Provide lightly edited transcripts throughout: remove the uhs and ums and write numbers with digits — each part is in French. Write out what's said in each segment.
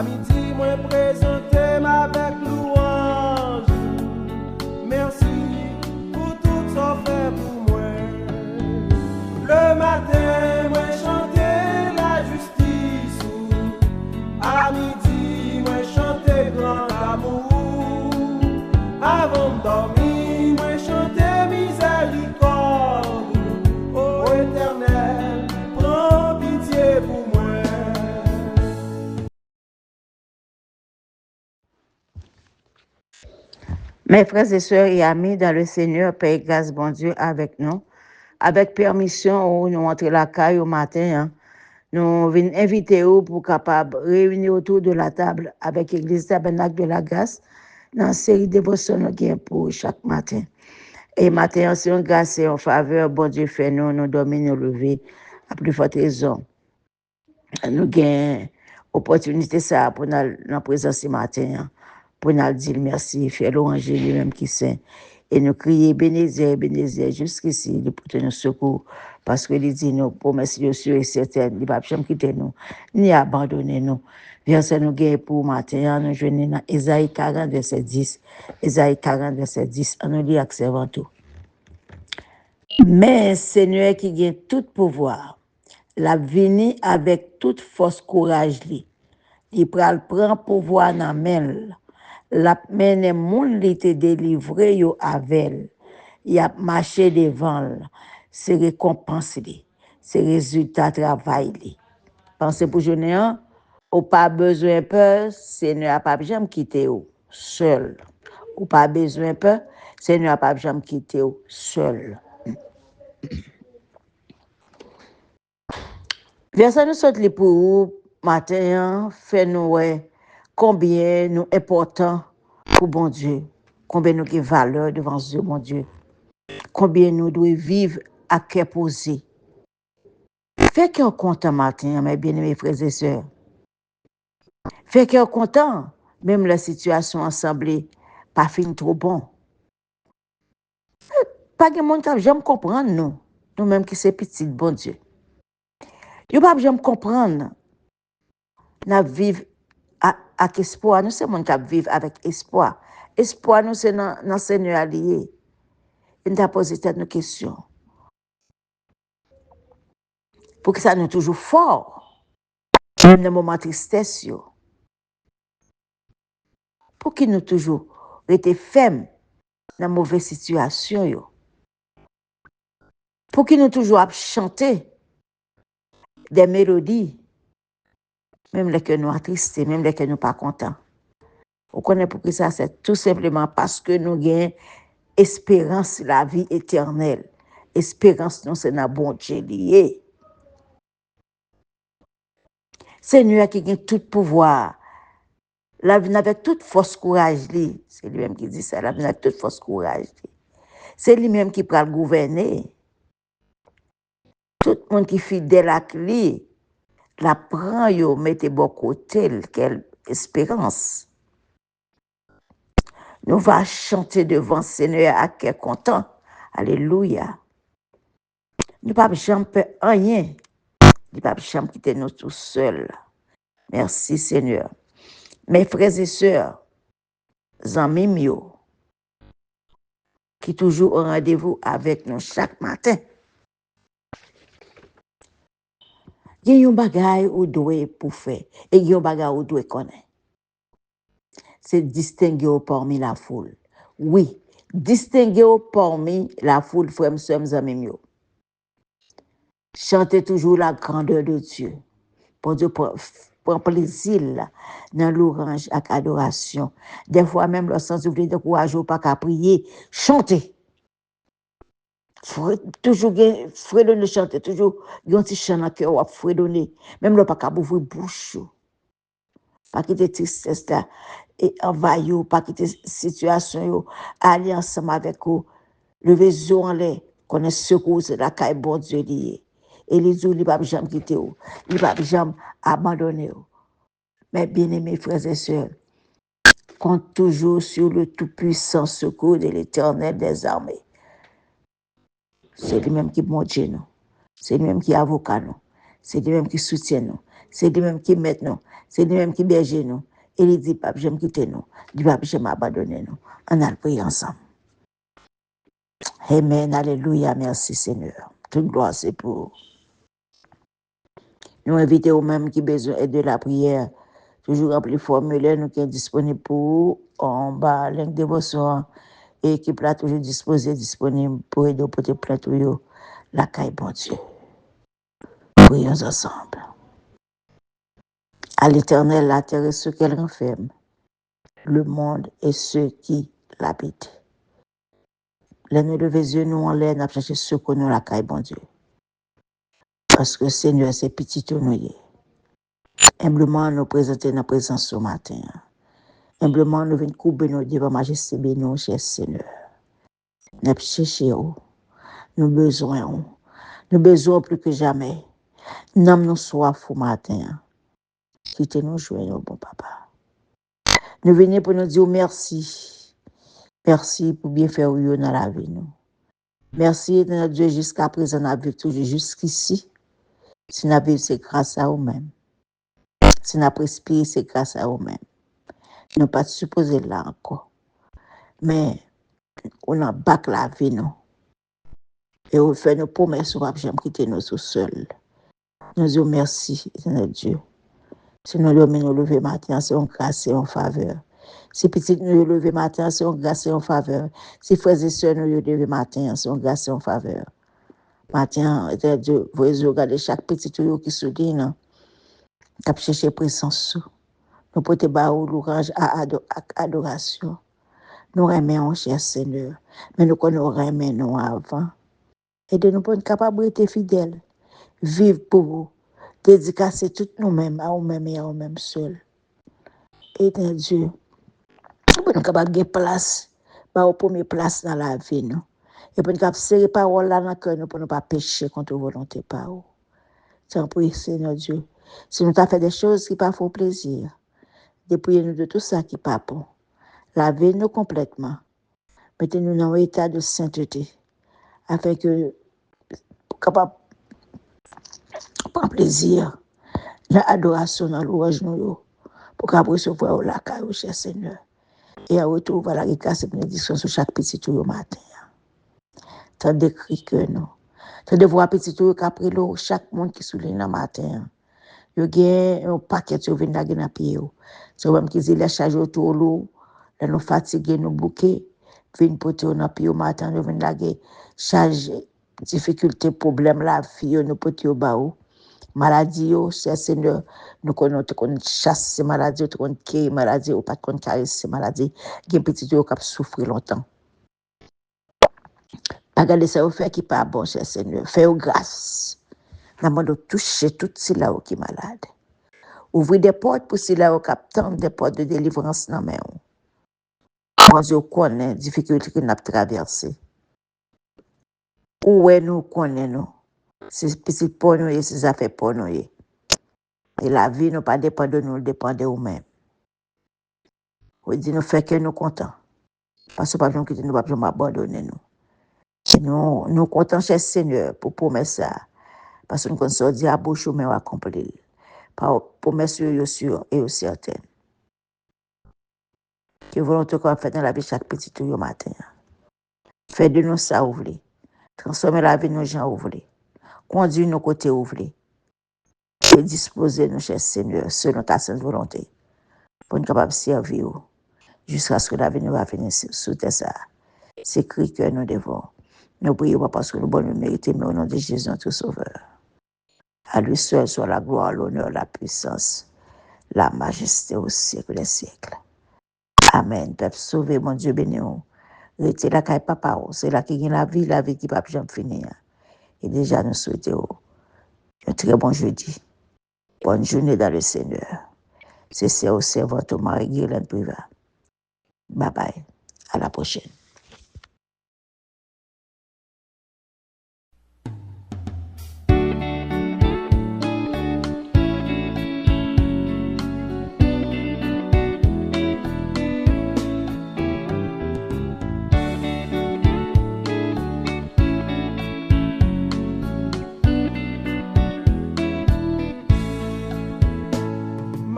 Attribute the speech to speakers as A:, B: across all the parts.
A: midi, moi présenter avec louange. Merci pour tout ça fait pour moi. Le matin, moi chanter la justice. À midi, moi chanter grand amour. Avant de dormir, moi chanter miséricorde. Ô Éternel, prends pitié pour moi.
B: Mes frères et sœurs et amis dans le Seigneur, Père grâce bon Dieu avec nous. Avec permission, nous entrons la caille au matin. Nous venons inviter vous pour capable réunir autour de la table avec l'Église Tabernacle de la Grâce dans une série de dévotions pour chaque matin. Et matin, c'est une grâce et une faveur, bon Dieu fait nous dormir, nous lever à plus forte raison. Nous avons opportunité ça pour nous présence ce matin, pour nous dire merci, faire louange lui-même qui saint. Et nous crier bénézé, bénézé, jusqu'ici, pour nous secours. Parce que il dit nous, promesses de sûr et certaines, il ne va jamais quitter nous, ni abandonner nous. Verset nous gagne pour matin, nous joignons dans Ésaïe 40, verset 10. Ésaïe 40, verset 10, on nous lit accès tout. Mais Seigneur qui gagne tout pouvoir, la vini avec toute force courage li. Il prend pouvoir dans main. La mène moun li te délivré yo avec. Il a marché devant. C'est récompense li. C'est résultat travail li. Pensez pour journée ou pas besoin peur, Seigneur a pas jamais quitté ou seul. Ou pas besoin peur, Seigneur a pas jamais quitté ou seul. Verset nous saute pour vous matin, fait nous combien nous important pour bon Dieu, combien nous avons valeur devant Dieu, mon Dieu, combien nous devons vivre à cœur posé. Fait qu'on content matin, mes bien-aimés frères et sœurs. Fait qu'on content, même la situation ensemble pas fin trop bon. Pas de monde qui j'aime comprendre nous, nous-mêmes qui c'est petit, bon Dieu. Yo pas j'aime comprendre. Nous vivons avec espoir. Nous sommes gens qui vivent avec espoir. Espoir, nous, c'est dans le Seigneur allié. Et nous avons posé une question. Pour que ça nous toujours fort, même dans les moments de tristesse. Pour que nous toujours restions fermes dans les mauvaises situations. Pour que nous toujours chanter des mélodies, même les que nous attristés, même les que nous pas contents. Vous connaissez pour que ça, c'est tout simplement parce que nous avons espérance la vie éternelle. Espérance, nous, c'est dans bon Dieu lié. Seigneur qui a tout pouvoir. La vie avec toute force courage. C'est lui-même qui dit ça. La vie avec toute force courage. C'est lui-même qui peut gouverner. Tout le monde qui est fidèle à lui, la prend, yo, mettez bon côté, quelle espérance. Nous allons chanter devant le Seigneur à cœur content. Alléluia. Nous ne pouvons jamais faire rien. Nous ne pouvons jamais quitter nous tout seuls. Merci Seigneur. Mes frères et sœurs, amis mio, qui toujours au rendez-vous avec nous chaque matin. Il y a un bagage ou doit pour faire et il y a un bagage ou doit connaître. C'est distinguer parmi la foule. Oui, distinguer parmi la foule, frères et sœurs, amis mio. Chantez toujours la grandeur de Dieu. Pour Dieu, prend plaisir dans l'orange avec adoration. Des fois même, le sens ouvrier de courage pas qu'à prier, chanter. Toujours fredonner, chanter, toujours un petit chant dans le cœur, ou fredonner. Même le pas qu'à ouvrir bouche. Pas quitter tristesse et envahir, pas quitter situation, aller ensemble avec vous. Lever les yeux en l'air, qu'on est secours, c'est la caille bon Dieu lié. Et les yeux, ils ne vont jamais quitter, ils ne vont jamais abandonner. Mais bien-aimés frères et sœurs, compte toujours sur le tout-puissant secours de l'Éternel des armées. C'est lui-même qui est bon Dieu, nous. C'est lui-même qui est avocat, nous. C'est lui-même qui soutient nous. C'est lui-même qui met nous. C'est lui-même qui berge nous. Et il dit, Pape, j'aime quitter nous. Il dit, Pape, j'aime abandonner nous. On a le prier ensemble. Amen, alléluia, merci Seigneur. Toute gloire, c'est pour nous inviter aux mêmes qui ont besoin de la prière. Toujours remplir le formulaire, nous qui est disponible pour en bas, link de dévotion. Et l'équipe là toujours disposée, disponible pour aider pour te plaindre la caille, bon Dieu. Prions ensemble. À l'Éternel, la terre et ceux qu'elle renferme, le monde et ceux qui l'habitent. Les nous lever les yeux, nous en l'air, nous chercher ceux qu'on nous la caille, bon Dieu. Parce que Seigneur, c'est petit tout nous. Humblement, nous présenter notre présence ce matin. Humblement, nous venons couper nos devant majesté, béni, cher Seigneur. Nous cherchons, nous besoin. Nous besoin plus que jamais. Nous nous soif au matin. Quittez nous joindre, bon papa. Nous venons pour nous dire merci. Merci pour bien faire dans la vie. Nous. Merci de notre Dieu jusqu'à présent, nous avons toujours jusqu'ici. Si nous avons c'est grâce à vous-même. Si nous avons respiré, c'est grâce à vous-même. Nous ne pas supposer là encore. Mais on a bac la vie, nous. Et on fait nos promesses, on va jamais quitter nous tout seuls. Nous disons merci, notre Dieu. Si nous nous lever matin, c'est en grâce et en faveur. Si petit nous lever matin, c'est en grâce et en faveur. Si frères et sœurs nous lever matin, c'est en grâce et en faveur. Matin, Dieu, vous regardez chaque petit tuyau qui se dit, non? Cap chercher présence. Nous pouvons baou l'orange à adoration. Nous remettons, cher Seigneur. Mais nous remettons avant. Et de nous pour être capables d'être fidèles. Vivre pour vous. Dédicacer tout nous-mêmes, à nous-mêmes et à nous-mêmes seuls. Et Dieu, pour nous capables de place, au premier place dans la vie, nous. Et pour nous capables de serrer parole là dans le cœur, nous pour ne pas pécher contre volonté par vous. T'en prie, Seigneur Dieu. Si nous t'as fait des choses qui pas font plaisir, dépouillez-nous de tout ça qui pas bon. Lavez-nous complètement. Mettez-nous dans un état de sainteté, afin que capable prendre plaisir dans l'adoration, dans l'ouange, pour qu'on recevoir la caille, cher Seigneur. Et à retour, voilà, il casse bénédiction sur chaque petit tour au matin. Tant d'écrit que nous. Tant de voir petit tour qu'après l'eau, chaque monde qui souligne le matin. Il y a un paquet qui vient dans le pied. C'est même qui dit la charge autour de l'eau. Là, nous fatigués, nous bouquets. Viennent porter dans le pied au matin, nous venons la charge, difficulté, problème, la vie, nous porter au bas. Maladie, c'est Seigneur, nous connaissons chasse ces maladies, nous connaissons qui maladie, ou pas qu'on caresse ces maladies, qui petit qui a souffert longtemps. Pas garder ça au fait qui pas bon, cher Seigneur. Fais-nous grâce. Nous demandons de toucher tout cela qui est malade. Ouvrez des portes pour cela qui attendent des portes de délivrance dans mes mains. Quand je connais les difficultés que nous avons traversées. Où est nous connaissons? C'est petit pour nous et c'est affaires pour nous. Et la vie ne pas dépend de nous, dépend de nous-mêmes. On dit nous fait que nous contents. Parce que nous ne pouvons pas abandonner nous. Nous comptons chez le Seigneur pour promettre ça. Parce que nous sommes dit à bouche mais accomplir. Par promesse sûre et certaine. Que volonté qu'on fait dans la vie chaque petit tour au matin. Faites de nous ça ouvrir. Transformer la vie de nos gens ouvrir. Conduire nos côtés ouvrés. Et disposer nos chers Seigneur selon ta sainte volonté. Pour nous capables de servir jusqu'à ce que la vie nous va venir sous ça. C'est cri que nous devons. Nous prions pas parce que nous nous méritons, mais au nom de Jésus, notre Sauveur. À lui seul soit la gloire, l'honneur, la puissance, la majesté au siècle des siècles. Amen. Peuple sauvé, mon Dieu béni. Restez là, papa. C'est là qui gagne la vie qui ne peut jamais finir. Et déjà, nous souhaitons un très bon jeudi. Bonne journée dans le Seigneur. C'est au servant Marie-Guélène Privat. Bye bye. À la prochaine.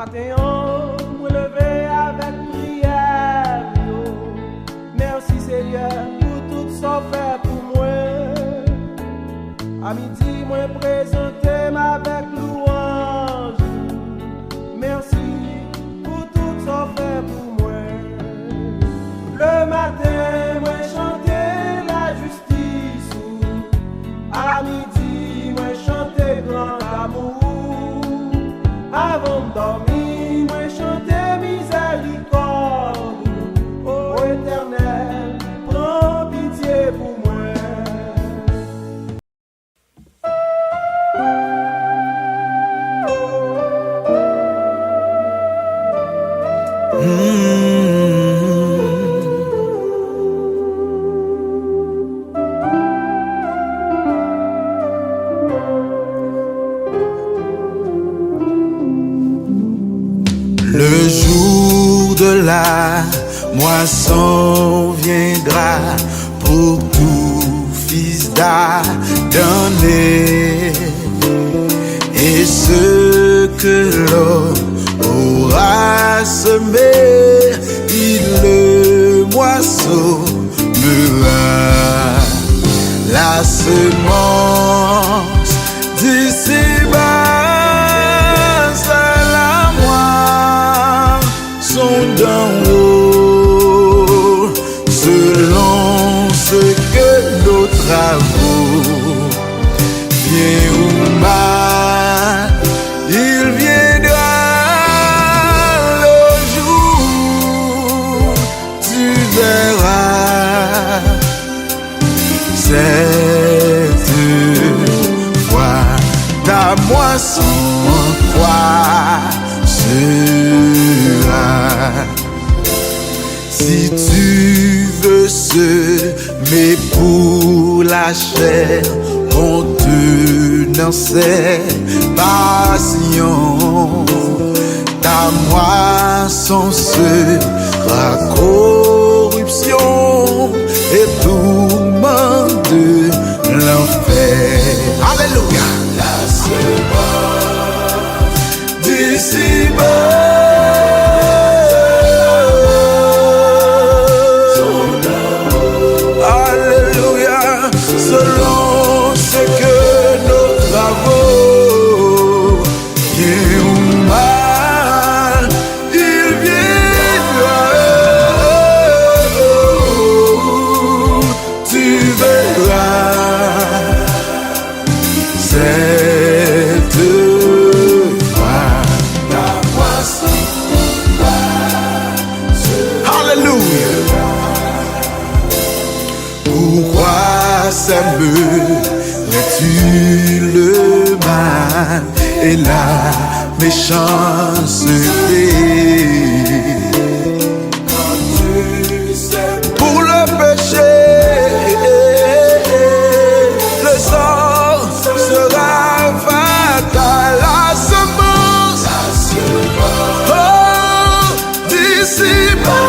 A: matin, me lever avec prière. Merci Seigneur pour tout ça fait pour moi. À midi, moi présenter avec louange. Merci pour tout ça fait pour moi. Le matin, moi chanter la justice. À midi, moi chanter grand amour. Avant de dormir, moi chanter miséricorde. Ô Éternel, prends pitié pour moi.
C: Le jour de la moisson viendra pour tout fils d'Adam, et ce que l'homme aura semé, il le moissonnera. La semence d'ici-bas, d'en haut, selon ce que nos travaux, bien ou mal, il viendra le jour, tu verras cette fois ta moisson en toi sera. Si tu veux semer pour la chair, on te n'enseigne passion. Ta moisson sera corruption et tourment de l'enfer. Alléluia. La semence d'ici-bas, selon ce que nos travaux, bien ou mal, il viendra. Tu verras cette fois ta moisson. Alléluia. Pourquoi sèmerais-tu le mal et la méchanceté? Pour le péché, le sang sera fatal. La semence, oh, d'ici-bas.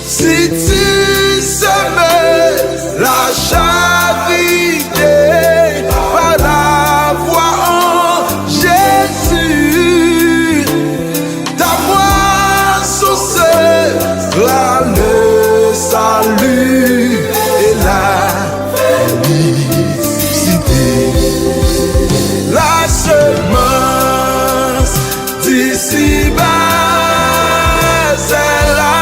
C: Si tu semais la charité par la foi en Jésus, ta moisson sera le salut et la félicité. La semence d'ici-bas, c'est la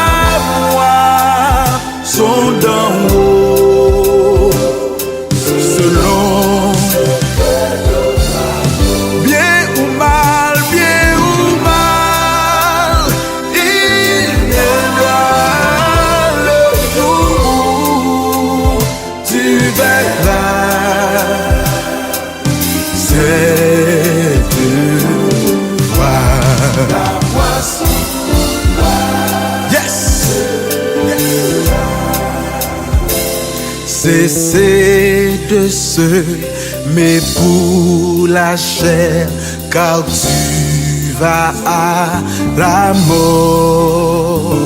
C: moisson d'en haut, selon bien ou mal, il viendra le jour. cesser de semer pour la chair, car tu vas à la mort.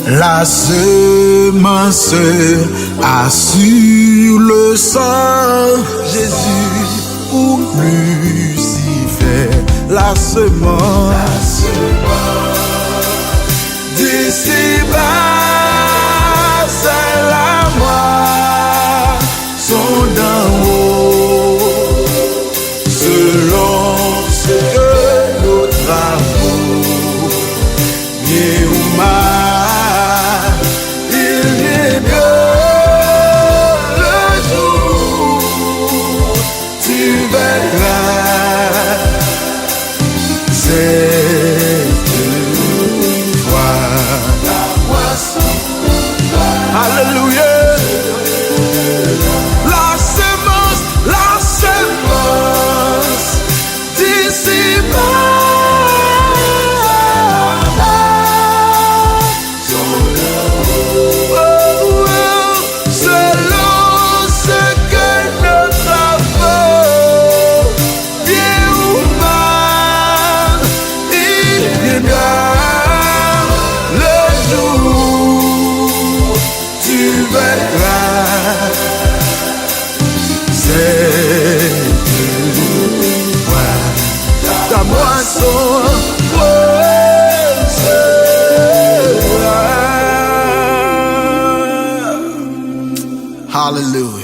C: La semence assure le sang, Jésus ou Lucifer. La semence d'ici-bas, c'est la moisson d'en haut, selon ce que nos travaux, bien ou mal, il vient bien le jour, tu verras, c'est Alléluia. La semence selon ce que notre avons, bien ou mal, il viendra le jour. Tu verras, c'est ta moisson. Hallelujah.